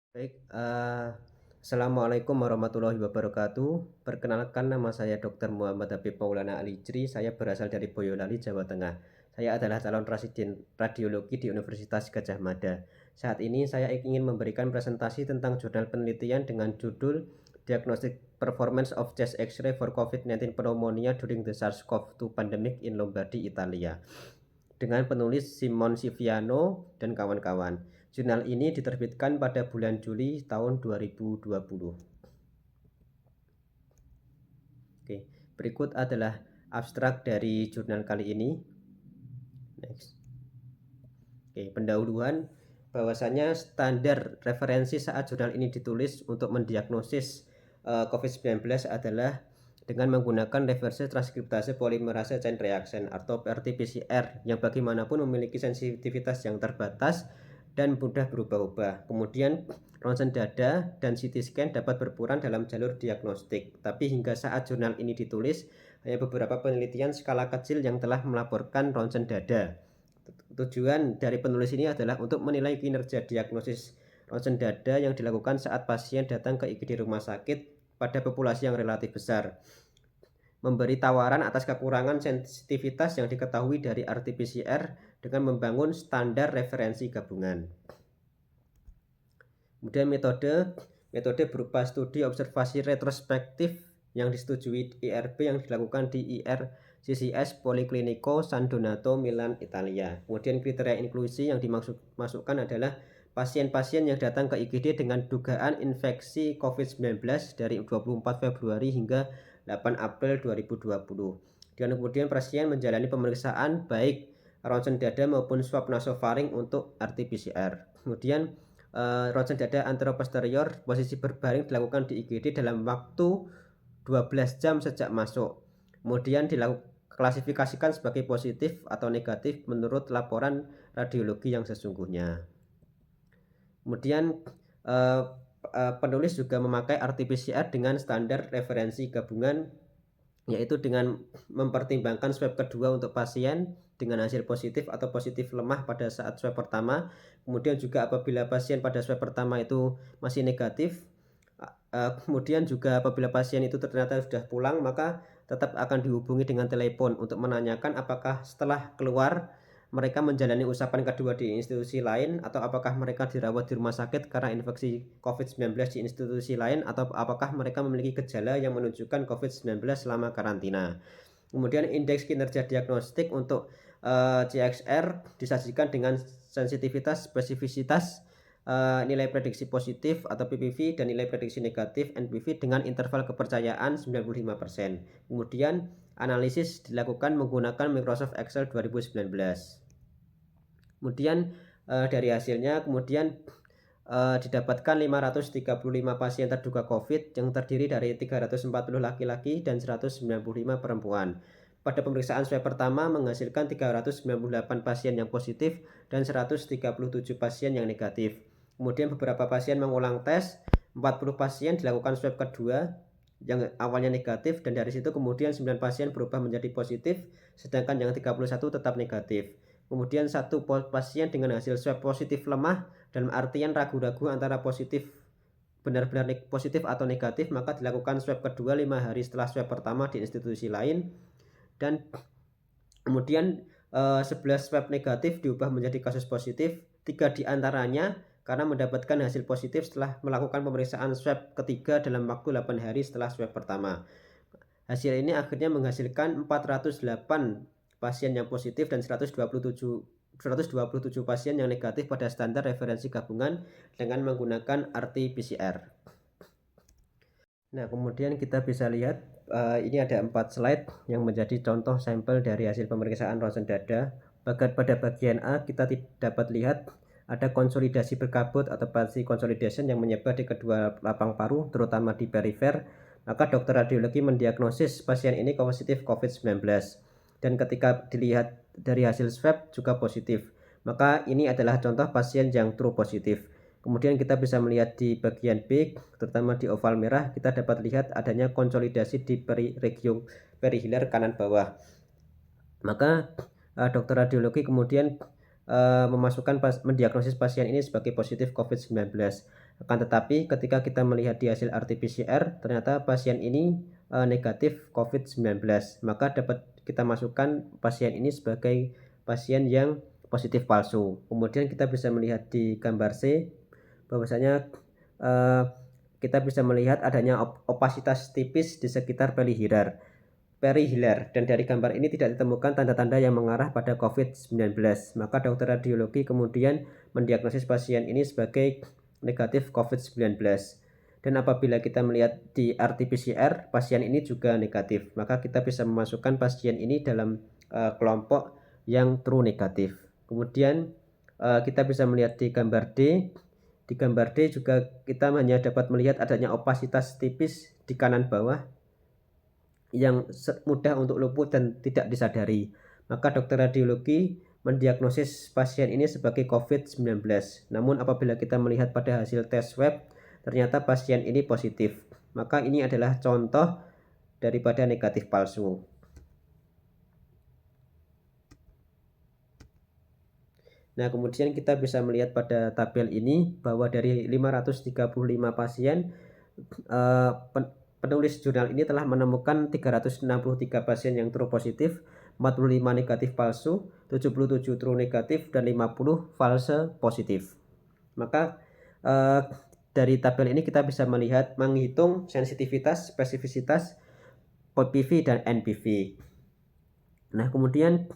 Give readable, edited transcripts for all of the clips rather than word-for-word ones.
Baik, Assalamualaikum warahmatullahi wabarakatuh. Perkenalkan, nama saya Dr. Muhammad Habib Maulana Alijri. Saya berasal dari Boyolali, Jawa Tengah. Saya adalah calon presiden radiologi di Universitas Gadjah Mada. Saat ini saya ingin memberikan presentasi tentang jurnal penelitian dengan judul Diagnostic Performance of Chest X-ray for COVID-19 Pneumonia during the SARS-CoV-2 Pandemic in Lombardy, Italia, dengan penulis Simon Siviano dan kawan-kawan. Jurnal ini diterbitkan pada bulan Juli tahun 2020. Oke, berikut adalah abstrak dari jurnal kali ini. Next. Oke, pendahuluan bahwasanya standar referensi saat jurnal ini ditulis untuk mendiagnosis COVID-19 adalah dengan menggunakan reverse transkriptase polimerase chain reaction atau RT-PCR yang bagaimanapun memiliki sensitivitas yang terbatas dan mudah berubah-ubah. Kemudian ronsen dada dan CT scan dapat berperan dalam jalur diagnostik, tapi hingga saat jurnal ini ditulis hanya beberapa penelitian skala kecil yang telah melaporkan ronsen dada. Tujuan dari penulis ini adalah untuk menilai kinerja diagnosis ronsen dada yang dilakukan saat pasien datang ke IGD rumah sakit pada populasi yang relatif besar, memberi tawaran atas kekurangan sensitivitas yang diketahui dari RT-PCR dengan membangun standar referensi gabungan. Kemudian metode berupa studi observasi retrospektif yang disetujui IRB yang dilakukan di IRCCS Policlinico San Donato, Milan, Italia. Kemudian kriteria inklusi yang dimasukkan adalah pasien-pasien yang datang ke IGD dengan dugaan infeksi COVID-19 dari 24 Februari hingga 8 April 2020. Dan kemudian pasien menjalani pemeriksaan baik ronsen dada maupun swab nasofaring untuk RT-PCR. Kemudian ronsen dada anteroposterior posisi berbaring dilakukan di IGD dalam waktu 12 jam sejak masuk. Kemudian diklasifikasikan sebagai positif atau negatif menurut laporan radiologi yang sesungguhnya. Kemudian penulis juga memakai RT-PCR dengan standar referensi gabungan, yaitu dengan mempertimbangkan swab kedua untuk pasien dengan hasil positif atau positif lemah pada saat swab pertama. Kemudian juga apabila pasien pada swab pertama itu masih negatif, kemudian juga apabila pasien itu ternyata sudah pulang, maka tetap akan dihubungi dengan telepon untuk menanyakan apakah setelah keluar mereka menjalani usapan kedua di institusi lain, atau apakah mereka dirawat di rumah sakit karena infeksi COVID-19 di institusi lain, atau apakah mereka memiliki gejala yang menunjukkan COVID-19 selama karantina. Kemudian indeks kinerja diagnostik untuk CXR disajikan dengan sensitivitas, spesifisitas, nilai prediksi positif atau PPV dan nilai prediksi negatif NPV dengan interval kepercayaan 95%. Kemudian analisis dilakukan menggunakan Microsoft Excel 2019. Kemudian dari hasilnya didapatkan 535 pasien terduga COVID yang terdiri dari 340 laki-laki dan 195 perempuan. Pada pemeriksaan swab pertama menghasilkan 398 pasien yang positif dan 137 pasien yang negatif. Kemudian beberapa pasien mengulang tes, 40 pasien dilakukan swab kedua yang awalnya negatif, dan dari situ kemudian 9 pasien berubah menjadi positif, sedangkan yang 31 tetap negatif. Kemudian satu pasien dengan hasil swab positif lemah, dalam artian ragu-ragu antara benar-benar positif atau negatif, maka dilakukan swab kedua 5 hari setelah swab pertama di institusi lain, dan kemudian 11 swab negatif diubah menjadi kasus positif. 3 diantaranya karena mendapatkan hasil positif setelah melakukan pemeriksaan swab ketiga dalam waktu 8 hari setelah swab pertama. Hasil ini akhirnya menghasilkan 408 pasien yang positif dan 127 pasien yang negatif pada standar referensi gabungan dengan menggunakan RT-PCR. Nah, kemudian kita bisa lihat ini ada 4 slide yang menjadi contoh sampel dari hasil pemeriksaan ronsen dada. Pada bagian A kita dapat lihat ada konsolidasi berkabut atau palsy consolidation yang menyebar di kedua lapang paru, terutama di perifer. Maka dokter radiologi mendiagnosis pasien ini positif COVID-19, dan ketika dilihat dari hasil swab juga positif. Maka ini adalah contoh pasien yang true positif. Kemudian kita bisa melihat di bagian B, terutama di oval merah, kita dapat lihat adanya konsolidasi di region perihilar kanan bawah. Maka dokter radiologi kemudian mendiagnosis pasien ini sebagai positif COVID-19. Akan tetapi ketika kita melihat di hasil RT-PCR ternyata pasien ini negatif COVID-19, maka dapat kita masukkan pasien ini sebagai pasien yang positif palsu. Kemudian kita bisa melihat di gambar C bahwasanya kita bisa melihat adanya opasitas tipis di sekitar perihilar, dan dari gambar ini tidak ditemukan tanda-tanda yang mengarah pada COVID-19. Maka dokter radiologi kemudian mendiagnosis pasien ini sebagai negatif COVID-19. Dan apabila kita melihat di RT-PCR pasien ini juga negatif, maka kita bisa memasukkan pasien ini dalam kelompok yang true negatif. Kemudian kita bisa melihat di gambar D. Di gambar D juga kita hanya dapat melihat adanya opasitas tipis di kanan bawah yang mudah untuk luput dan tidak disadari. Maka dokter radiologi mendiagnosis pasien ini sebagai COVID-19. Namun apabila kita melihat pada hasil tes swab, ternyata pasien ini positif. Maka ini adalah contoh daripada negatif palsu. Nah, kemudian kita bisa melihat pada tabel ini bahwa dari 535 pasien, penulis jurnal ini telah menemukan 363 pasien yang true positif, 45 negatif palsu, 77 true negatif, dan 50 false positif. Maka dari tabel ini kita bisa menghitung sensitivitas, spesifisitas, PPV, dan NPV. Nah, kemudian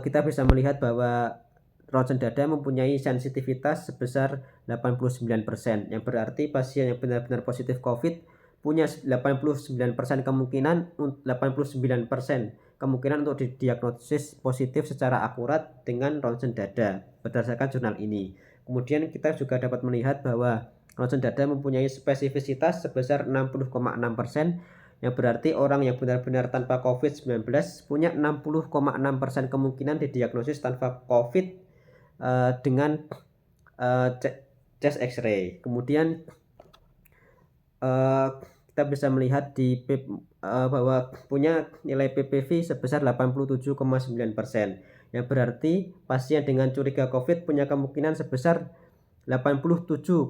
kita bisa melihat bahwa ronsen dada mempunyai sensitivitas sebesar 89%, yang berarti pasien yang benar-benar positif COVID punya 89% kemungkinan untuk didiagnosis positif secara akurat dengan ronsen dada berdasarkan jurnal ini. Kemudian kita juga dapat melihat bahwa ronsen dada mempunyai spesifisitas sebesar 60,6%, yang berarti orang yang benar-benar tanpa COVID-19 punya 60,6% kemungkinan didiagnosis tanpa COVID dengan chest X-ray. Kemudian kita bisa melihat bahwa punya nilai PPV sebesar 87,9%, yang berarti pasien dengan curiga COVID punya kemungkinan sebesar 87,9%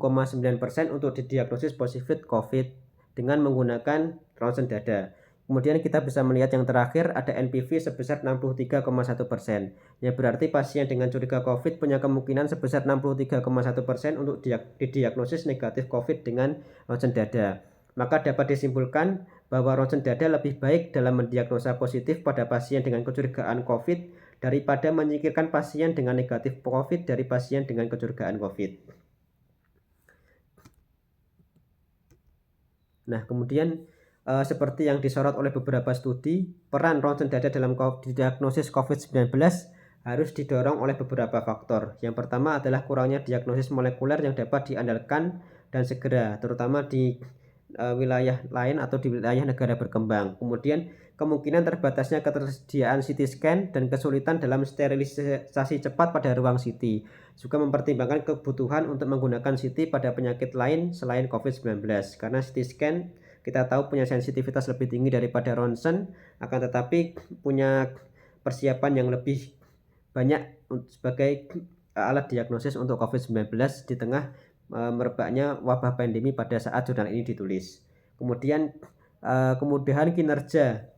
untuk didiagnosis positif COVID dengan menggunakan ronsen dada. Kemudian kita bisa melihat yang terakhir ada NPV sebesar 63,1%, yang berarti pasien dengan curiga COVID punya kemungkinan sebesar 63,1% untuk didiagnosis negatif COVID dengan ronsen dada. Maka dapat disimpulkan bahwa ronsen dada lebih baik dalam mendiagnosa positif pada pasien dengan kecurigaan COVID daripada menyingkirkan pasien dengan negatif COVID dari pasien dengan kecurigaan COVID. Nah, kemudian seperti yang disorot oleh beberapa studi, peran ronsen dada dalam diagnosis COVID-19 harus didorong oleh beberapa faktor. Yang pertama adalah kurangnya diagnosis molekuler yang dapat diandalkan dan segera, terutama di wilayah lain atau di wilayah negara berkembang. Kemudian kemungkinan terbatasnya ketersediaan CT scan dan kesulitan dalam sterilisasi cepat pada ruang CT. Juga mempertimbangkan kebutuhan untuk menggunakan CT pada penyakit lain selain COVID-19. Karena CT scan kita tahu punya sensitivitas lebih tinggi daripada ronsen, akan tetapi punya persiapan yang lebih banyak sebagai alat diagnosis untuk COVID-19 di tengah merebaknya wabah pandemi pada saat jurnal ini ditulis. Kemudian kemudahan kinerja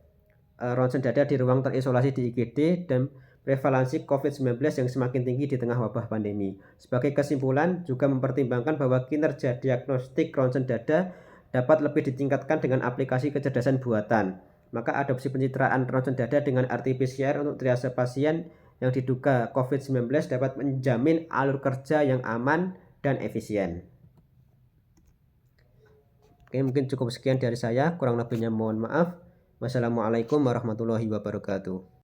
ronsen dada di ruang terisolasi di IGD dan prevalensi COVID-19 yang semakin tinggi di tengah wabah pandemi. Sebagai kesimpulan, juga mempertimbangkan bahwa kinerja diagnostik ronsen dada dapat lebih ditingkatkan dengan aplikasi kecerdasan buatan. Maka adopsi pencitraan ronsen dada dengan RT-PCR untuk triase pasien yang diduga COVID-19 dapat menjamin alur kerja yang aman dan efisien. Oke, mungkin cukup sekian dari saya, kurang lebihnya mohon maaf. Wassalamualaikum warahmatullahi wabarakatuh.